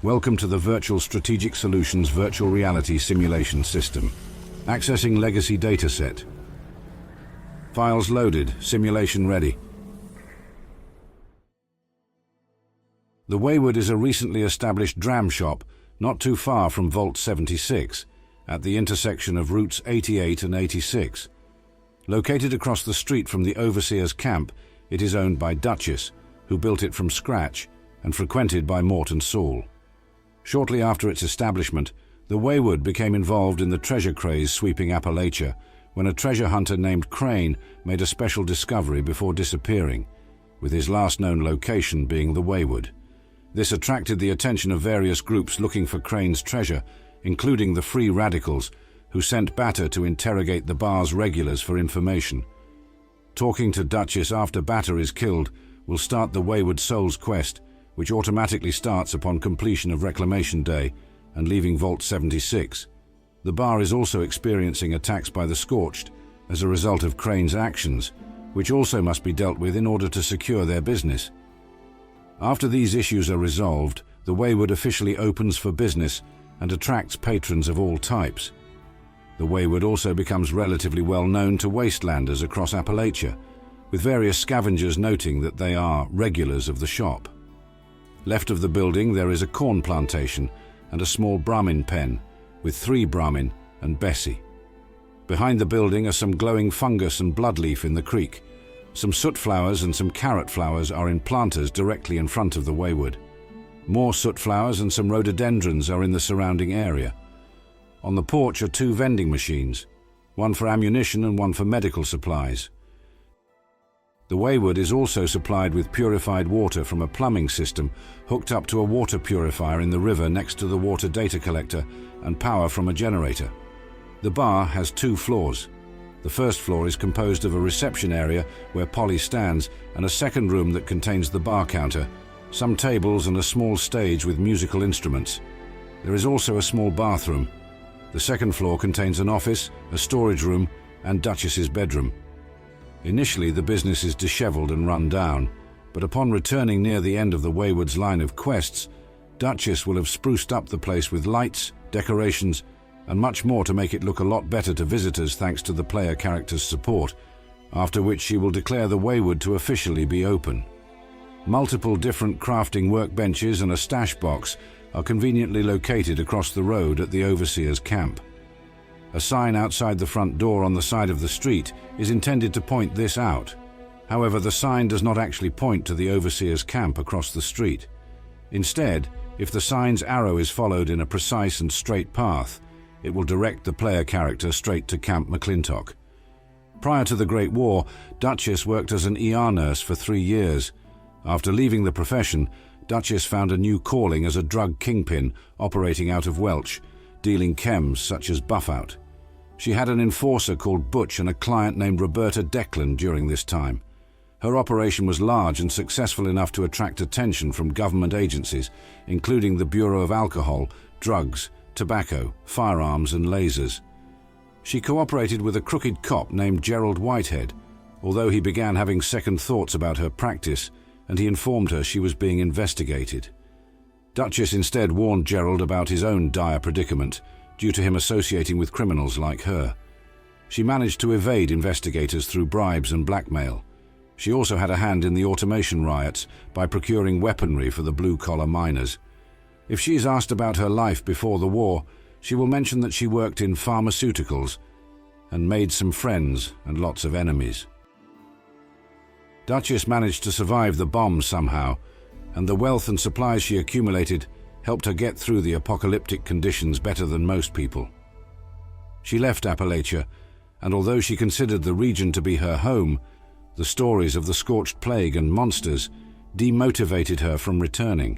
Welcome to the Virtual Strategic Solutions Virtual Reality Simulation System. Accessing Legacy Dataset. Files loaded, simulation ready. The Wayward is a recently established dram shop not too far from Vault 76, at the intersection of routes 88 and 86. Located across the street from the Overseer's camp, it is owned by Duchess, who built it from scratch, and frequented by Mort and Saul. Shortly after its establishment, the Wayward became involved in the treasure craze sweeping Appalachia, when a treasure hunter named Crane made a special discovery before disappearing, with his last known location being the Wayward. This attracted the attention of various groups looking for Crane's treasure, including the Free Radicals, who sent Batter to interrogate the bar's regulars for information. Talking to Duchess after Batter is killed will start the Wayward Souls quest, which automatically starts upon completion of Reclamation Day and leaving Vault 76. The bar is also experiencing attacks by the Scorched as a result of Crane's actions, which also must be dealt with in order to secure their business. After these issues are resolved, the Wayward officially opens for business and attracts patrons of all types. The Wayward also becomes relatively well known to Wastelanders across Appalachia, with various scavengers noting that they are regulars of the shop. Left of the building there is a corn plantation and a small Brahmin pen, with 3 Brahmin and Bessie. Behind the building are some glowing fungus and bloodleaf in the creek. Some soot flowers and some carrot flowers are in planters directly in front of the Wayward. More soot flowers and some rhododendrons are in the surrounding area. On the porch are 2 vending machines, one for ammunition and one for medical supplies. The Wayward is also supplied with purified water from a plumbing system hooked up to a water purifier in the river next to the water data collector and power from a generator. The bar has 2 floors. The first floor is composed of a reception area where Polly stands and a second room that contains the bar counter, some tables and a small stage with musical instruments. There is also a small bathroom. The second floor contains an office, a storage room, and Duchess's bedroom. Initially, the business is disheveled and run down, but upon returning near the end of the Wayward's line of quests, Duchess will have spruced up the place with lights, decorations, and much more to make it look a lot better to visitors thanks to the player character's support, after which she will declare the Wayward to officially be open. Multiple different crafting workbenches and a stash box are conveniently located across the road at the Overseer's camp. A sign outside the front door on the side of the street is intended to point this out. However, the sign does not actually point to the Overseer's camp across the street. Instead, if the sign's arrow is followed in a precise and straight path, it will direct the player character straight to Camp McClintock. Prior to the Great War, Duchess worked as an ER nurse for 3 years. After leaving the profession, Duchess found a new calling as a drug kingpin operating out of Welch, dealing chems such as Buffout. She had an enforcer called Butch and a client named Roberta Declan during this time. Her operation was large and successful enough to attract attention from government agencies, including the Bureau of Alcohol, Drugs, Tobacco, Firearms and Lasers. She cooperated with a crooked cop named Gerald Whitehead, although he began having second thoughts about her practice, and he informed her she was being investigated. Duchess instead warned Gerald about his own dire predicament, due to him associating with criminals like her. She managed to evade investigators through bribes and blackmail. She also had a hand in the automation riots by procuring weaponry for the blue-collar miners. If she is asked about her life before the war, she will mention that she worked in pharmaceuticals and made some friends and lots of enemies. Duchess managed to survive the bombs somehow, and the wealth and supplies she accumulated helped her get through the apocalyptic conditions better than most people. She left Appalachia, and although she considered the region to be her home, the stories of the scorched plague and monsters demotivated her from returning.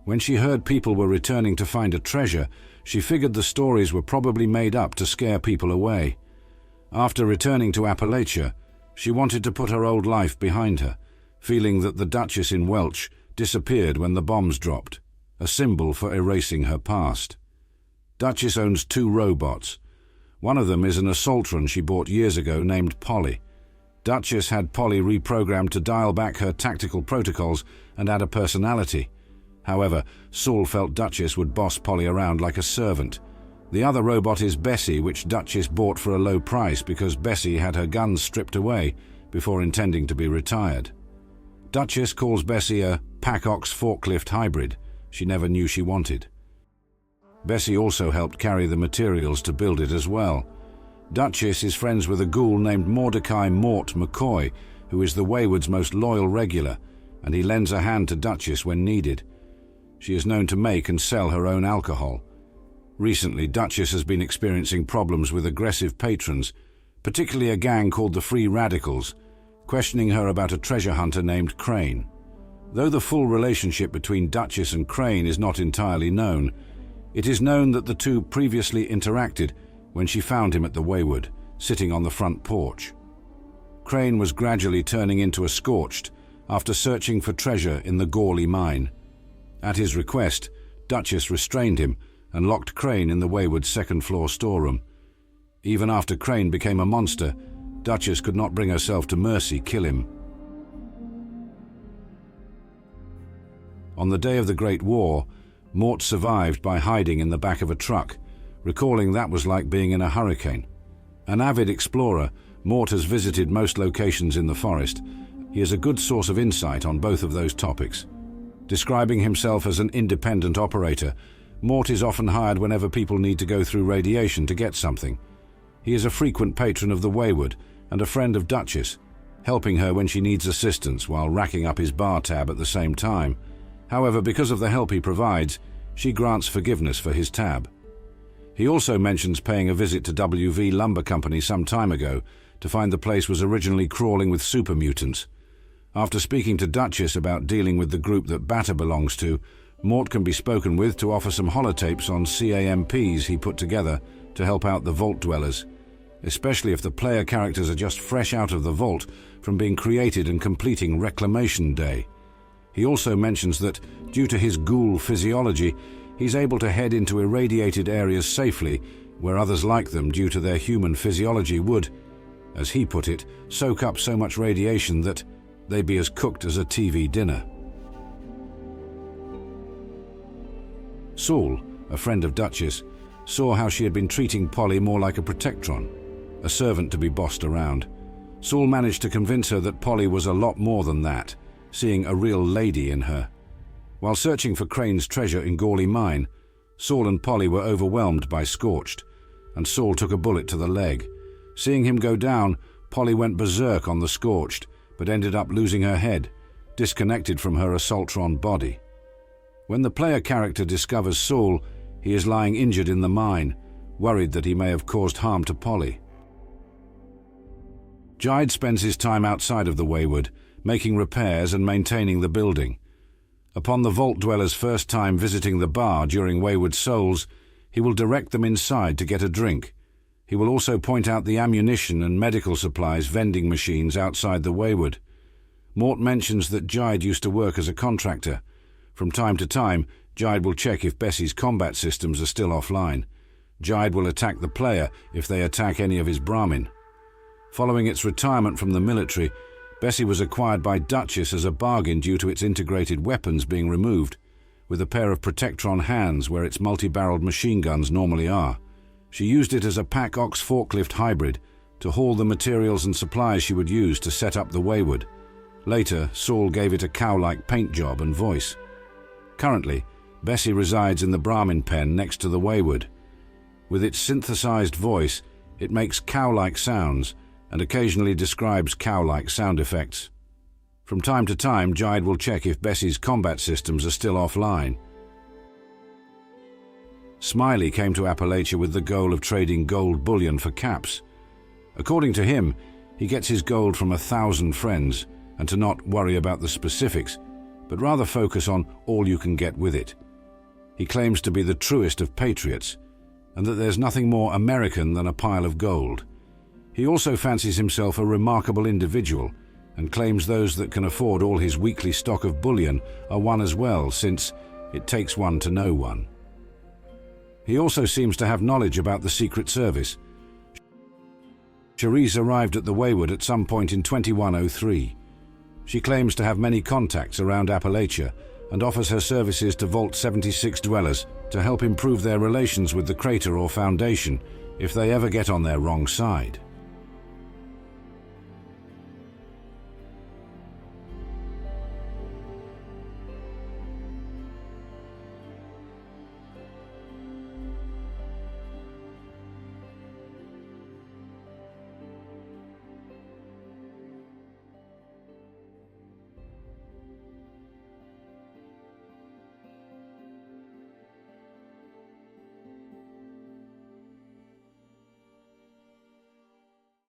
When she heard people were returning to find a treasure, she figured the stories were probably made up to scare people away. After returning to Appalachia, she wanted to put her old life behind her, feeling that the Duchess in Welch disappeared when the bombs dropped, a symbol for erasing her past. Duchess owns 2 robots. One of them is an assaultron she bought years ago named Polly. Duchess had Polly reprogrammed to dial back her tactical protocols and add a personality. However, Saul felt Duchess would boss Polly around like a servant. The other robot is Bessie, which Duchess bought for a low price because Bessie had her guns stripped away before intending to be retired. Duchess calls Bessie a pack-ox forklift hybrid she never knew she wanted. Bessie also helped carry the materials to build it as well. Duchess is friends with a ghoul named Mordecai Mort McCoy, who is the Wayward's most loyal regular, and he lends a hand to Duchess when needed. She is known to make and sell her own alcohol. Recently, Duchess has been experiencing problems with aggressive patrons, particularly a gang called the Free Radicals, questioning her about a treasure hunter named Crane. Though the full relationship between Duchess and Crane is not entirely known, it is known that the two previously interacted when she found him at the Wayward, sitting on the front porch. Crane was gradually turning into a scorched after searching for treasure in the Gorley mine. At his request, Duchess restrained him and locked Crane in the Wayward's second-floor storeroom. Even after Crane became a monster, Duchess could not bring herself to mercy kill him. On the day of the Great War, Mort survived by hiding in the back of a truck, recalling that was like being in a hurricane. An avid explorer, Mort has visited most locations in the forest. He is a good source of insight on both of those topics. Describing himself as an independent operator, Mort is often hired whenever people need to go through radiation to get something. He is a frequent patron of the Wayward and a friend of Duchess, helping her when she needs assistance while racking up his bar tab at the same time. However, because of the help he provides, she grants forgiveness for his tab. He also mentions paying a visit to WV Lumber Company some time ago to find the place was originally crawling with super mutants. After speaking to Duchess about dealing with the group that Batter belongs to, Mort can be spoken with to offer some holotapes on CAMPs he put together to help out the Vault Dwellers, especially if the player characters are just fresh out of the vault from being created and completing Reclamation Day. He also mentions that, due to his ghoul physiology, he's able to head into irradiated areas safely, where others like them due to their human physiology would, as he put it, soak up so much radiation that they'd be as cooked as a TV dinner. Saul, a friend of Duchess, saw how she had been treating Polly more like a protectron, a servant to be bossed around. Saul managed to convince her that Polly was a lot more than that, seeing a real lady in her. While searching for Crane's treasure in Gorley Mine, Saul and Polly were overwhelmed by Scorched, and Saul took a bullet to the leg. Seeing him go down, Polly went berserk on the Scorched, but ended up losing her head, disconnected from her Assaultron body. When the player character discovers Saul, he is lying injured in the mine, worried that he may have caused harm to Polly. Jide spends his time outside of the Wayward, making repairs and maintaining the building. Upon the Vault Dwellers' first time visiting the bar during Wayward Souls, he will direct them inside to get a drink. He will also point out the ammunition and medical supplies vending machines outside the Wayward. Mort mentions that Jide used to work as a contractor. From time to time, Jide will check if Bessie's combat systems are still offline. Jide will attack the player if they attack any of his Brahmin. Following its retirement from the military, Bessie was acquired by Duchess as a bargain due to its integrated weapons being removed, with a pair of Protectron hands where its multi-barreled machine guns normally are. She used it as a pack-ox forklift hybrid to haul the materials and supplies she would use to set up the Wayward. Later, Saul gave it a cow-like paint job and voice. Currently, Bessie resides in the Brahmin pen next to the Wayward. With its synthesized voice, it makes cow-like sounds and occasionally describes cow-like sound effects. From time to time, Jide will check if Bessie's combat systems are still offline. Smiley came to Appalachia with the goal of trading gold bullion for caps. According to him, he gets his gold from 1,000 friends, and to not worry about the specifics, but rather focus on all you can get with it. He claims to be the truest of patriots, and that there's nothing more American than a pile of gold. He also fancies himself a remarkable individual, and claims those that can afford all his weekly stock of bullion are one as well, since it takes one to know one. He also seems to have knowledge about the Secret Service. Cherise arrived at the Wayward at some point in 2103. She claims to have many contacts around Appalachia and offers her services to Vault 76 dwellers to help improve their relations with the crater or foundation if they ever get on their wrong side.